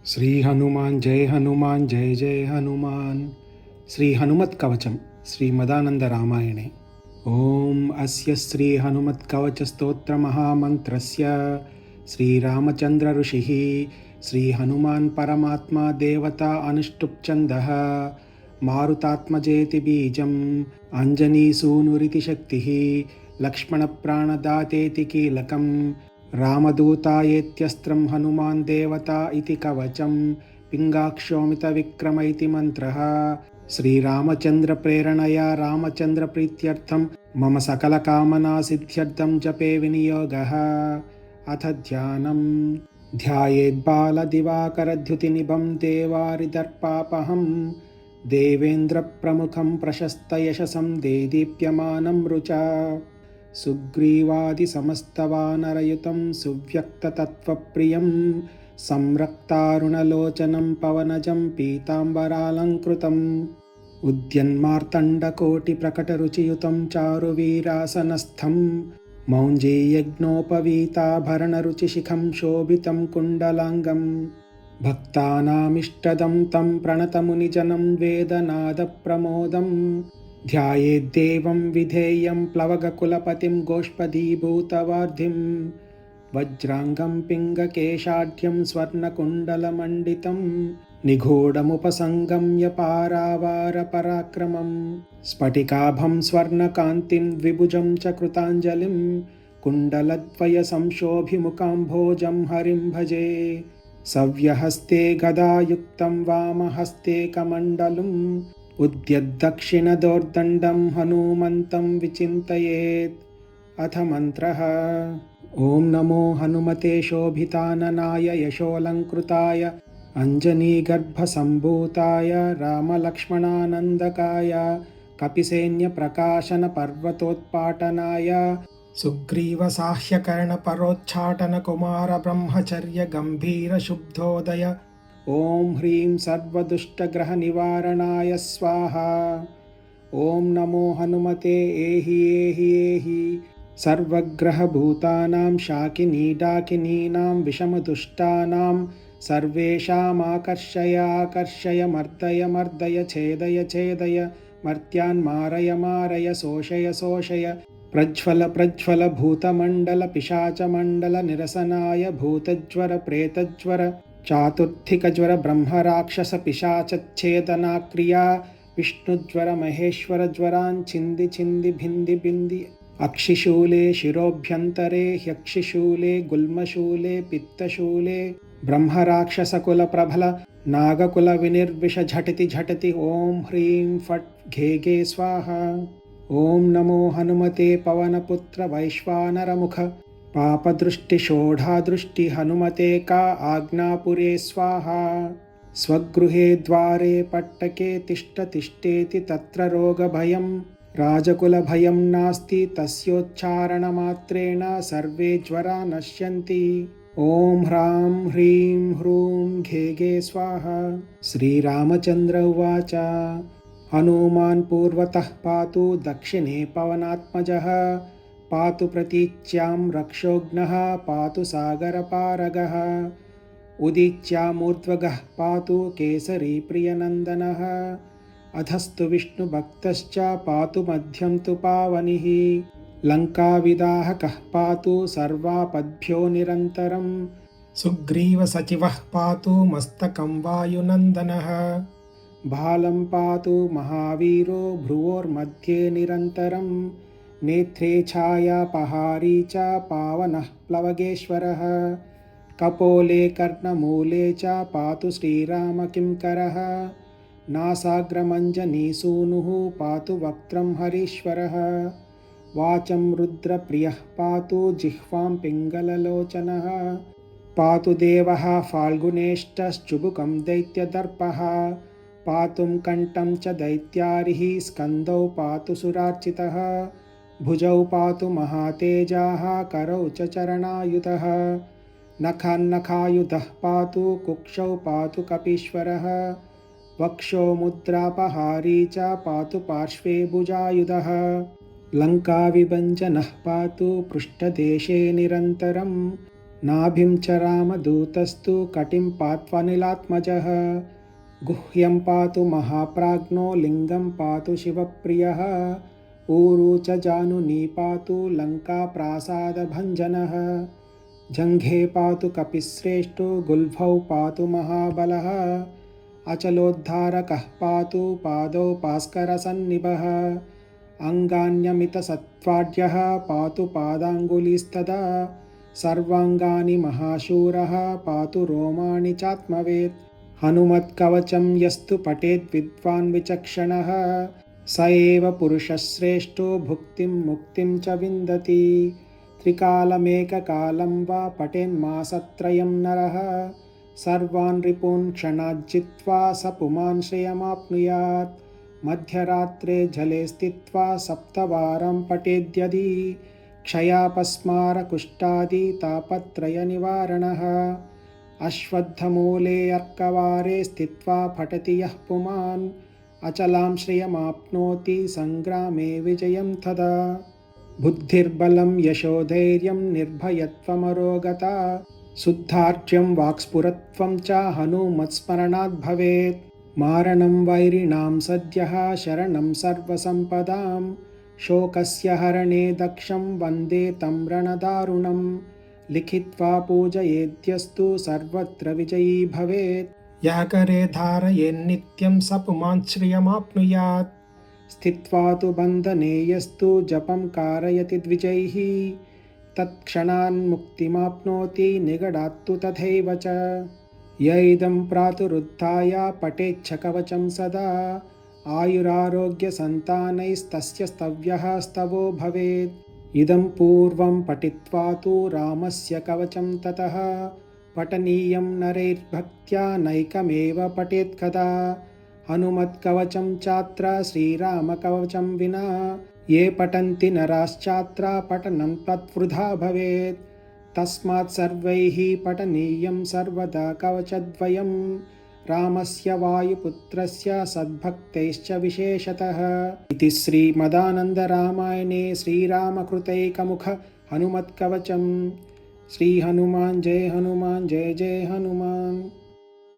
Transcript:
శ్రీ హనుమాన్ జయ జయ హనుమాన్. శ్రీ హనుమత్ కవచం శ్రీమదానంద రామాయణే. ఓం అస్య శ్రీ హనుమత్ కవచ స్తోత్ర మహామంత్రస్య శ్రీరామచంద్ర ఋషిః శ్రీ హనుమాన్ పరమాత్మా దేవతా అనుష్టుప్ ఛందః మారుతాత్మజేతి బీజం అంజనీసూనురితి శక్తిః లక్ష్మణ ప్రాణదాతేతి కీలకం రామదూతాయేత్యస్త్రం హనుమాన్ దేవతా ఇతి కవచం పింగాక్షోమిత విక్రమ ఇతి మంత్రః. శ్రీరామచంద్ర ప్రేరణయా రామచంద్ర ప్రీత్యర్థం మమ సకల కామనా సిద్ధ్యర్థం జపే వినియోగః. అథ ధ్యానం. ధ్యాయేద్బాల దివాకర ద్యుతినిభం దేవారిదర్పాపహం దేవేంద్ర ప్రముఖం ప్రశస్త యశసం దేదీప్యమానం రుచా సుగ్రీవాది సమస్తవానరయుతం సువ్యక్తతత్వప్రియం సంరక్తారుణలోచనం పవనజం పీతాంబరాలంకృతం ఉద్యన్మార్తండకోటి ప్రకటరుచియుతం చారువీరాసనస్థం మౌంజీయజ్ఞోపవీతాభరణరుచిశిఖం శోభితం కుండలాంగం భక్తానామిష్టదం తం ప్రణతమునిజనం వేదనాదప్రమోదం ధ్యాయేద్దేవం విధేయం ప్లవగకులపతిం గోష్పదీభూతవార్ధిం వజ్రాంగం పింగకేశాఢ్యం స్వర్ణకుండలమండితం నిగూఢముపసంగమ్య పారావారపరాక్రమం స్ఫటికాభం స్వర్ణకాంతిం ద్విభుజం చ కృతాంజలిం కుండలద్వయ సంశోభిముఖాంభోజం హరిం భజే సవ్యహస్తే గదాయుక్తం వామహస్తే కమండలం ఉద్యద్దక్షిణదోర్దండం హనుమంతం విచింతయేత్. అథ మంత్రః. ఓం నమో హనుమతే శోభితాననాయ యశోలంకృతాయ అంజనీగర్భసంభూతాయ రామలక్ష్మణానందకాయ కపిసైన్యప్రకాశన పర్వతోత్పాటనాయ సుగ్రీవసాహ్యకర్ణపరోచ్ఛాటన కుమార బ్రహ్మచర్య గంభీర శుద్ధోదయ ఓం హ్రీం సర్వదుష్టగ్రహ నివారణాయ స్వాహా. ఓం నమో హనుమతే ఏహి ఏహి ఏహి సర్వగ్రహభూతానాం శాకినీడాకినీనాం విషమదుష్టానాం సర్వేషామాకర్షయ ఆకర్షయ మర్దయ మర్దయ ఛేదయ ఛేదయ మర్త్యాన్ మారయ మారయ శోషయ శోషయ ప్రజ్వల ప్రజ్వల భూతమండల పిశాచమండల నిరసనాయ భూతజ్వర ప్రేతజ్వర చాతుర్థికజ్వర బ్రహ్మరాక్షస పిశాచచ్ఛేదనాక్రియా విష్ణుజ్వర మహేశ్వర జ్వరాన్ చింది చింది భింది బింది అక్షిశూలే శిరోభ్యంతరే హ్యక్షిశూలే గుల్మశూలే పిత్తశూలే బ్రహ్మరాక్షసకుల ప్రభల నాగకుల వినిర్విష ఝటితి ఝటితి ఓం హ్రీం ఫట్ ఘే ఘే స్వాహ. ఓం నమో హనుమతే పవనపుత్ర వైశ్వానరముఖ పాపదృష్టి షోఢాదృష్టి హనుమతే కా ఆజ్ఞాపురే స్వాహా. స్వగృహే ద్వారే పట్టకే తిష్ట తిష్టేతి తత్ర రోగభయం రాజకులభయం నాస్తి తస్యోచ్చారణమాత్రేణ సర్వే జ్వరా నశ్యంతి. ఓం హ్రాం హ్రీం హ్రూం ఘే ఘే స్వాహ. శ్రీరామచంద్ర ఉవాచ. హనుమాన్ పూర్వతః పాతు దక్షిణే పవనాత్మజః పాతు ప్రతీచ్యాం రక్షోఘ్నః పాతు సాగరపారగః ఉదీచ్యామూర్ధ్వగః పాతు కేసరీ ప్రియనందనః అధస్తు విష్ణుభక్తశ్చ పాతు మధ్యం తు పావనిః లంకావిదాహకః పాతు సర్వాపద్భ్యో నిరంతరం సుగ్రీవసచివః పాతు మస్తకం వాయునందనః బాలం పాతు మహావీరో భ్రువోర్मध्ये నిరంతరం నేత్రే ఛాయాపహారీ చ పావనః ప్లవగేశ్వరः కపోలే కర్ణమూలే చ పాతు శ్రీరామకింకరः నాసాగ్రమంజనీసూనుః పాతు వక్త్రం హరీశ్వరः వాచం రుద్రప్రియః పాతు జిహ్వాం పింగళలోచనः పాతు దేవः ఫాల్గునేష్టశ్చుబుకం దైత్యదర్పः పాతుం కంఠం చ దైత్యారిః స్కందౌ పాతు సురార్చితः భుజౌ పాతు మహాతేజాః కరౌ చ చరణాయుధः నఖాన్నఖాయుధः పాతు కుక్షౌ పాతు కపీశ్వరः వక్షో ముద్రాపహారీ చ పాతు పార్శ్వే భుజాయుధः లంకావిభంజనः పాతు పృష్ఠదేశే నిరంతరం नाभिं च रामदूतस्तु कटिं पात्वनिलात्मजः गुह्यं पातु महाप्राज्ञो लिङ्गं पातु शिवप्रियः ऊरू च जानुनी पातु लङ्काप्रासादभञ्जनः जङ्घे पातु कपिश्रेष्ठो गुल्फौ पातु महाबलः अचलोद्धारकः पातु पादौ भास्करसन्निभः अङ्गान्यमितसत्त्वाढ्यः पातु पादाङ्गुलीस्तदा सर्वाङ्गानि महाशूरः पातु रोमाणि चात्मवेत् हनुमत्कवचं यस्तु पठेद् विद्वान् विचक्षणः स एव पुरुषश्रेष्ठो भुक्तिं मुक्तिं च विन्दति त्रिकालमेककालं वा पठेन्मासत्रयं नरः सर्वान् रिपून् क्षणाज्जित्वा स पुमान् श्रियमाप्नुयात् मध्यरात्रे जले स्थित्वा सप्तवारं पठेद्यदि क्षयापस्मारकुष्ठादि तापत्रयनिवारणः अश्वत्थमूले अर्कवारे स्थित्वा पठति यः पुमान् अचलां श्रियमाप्नोति सङ्ग्रामे विजयं तदा बुद्धिर्बलं यशोधैर्यं निर्भयत्वमरोगता शुद्धार्च्यं वाक्स्फुरत्वं च हनुमत्स्मरणात् भवेत् मारणं वैरिणां सद्यः शरणं सर्वसम्पदां शोकस्य हरणे दक्षं वन्दे तं रणदारुणं लिखित्वा पूजयेद्यस्तु सर्वत्र विजयी भवेत् यः करे धारयेन्नित्यं स पुमान् श्रियमाप्नुयात् स्थित्वा तु बन्धने यस्तु जपं कारयति द्विजैः तत्क्षणान् मुक्तिमाप्नोति निगडात्तु तथैव च य इदं प्रातरुत्थाय पठेच्छ कवचं सदा आयुरारोग्यसन्तानैस्तस्य स्तव्यः स्तवो भवेत् इदं पूर्वं पठित्वा तु रामस्य कवचं ततः पठनीयं नरैर्भक्त्या नैकमेव पठेत् कदा हनुमत्कवचं चात्र श्रीरामकवचं विना ये पठन्ति नराश्चात्र पठनं तद्वृथा भवेत् तस्मात् सर्वैः पठनीयं सर्वदा कवचद्वयं रामस्य वायुपुत्रस्य सद्भक्तैश्च विशेषतः इति श्रीमदानन्दरामायणे श्रीरामकृतैकमुख हनुमत्कवचम्। श्री हनुमान जय जय हनुमान।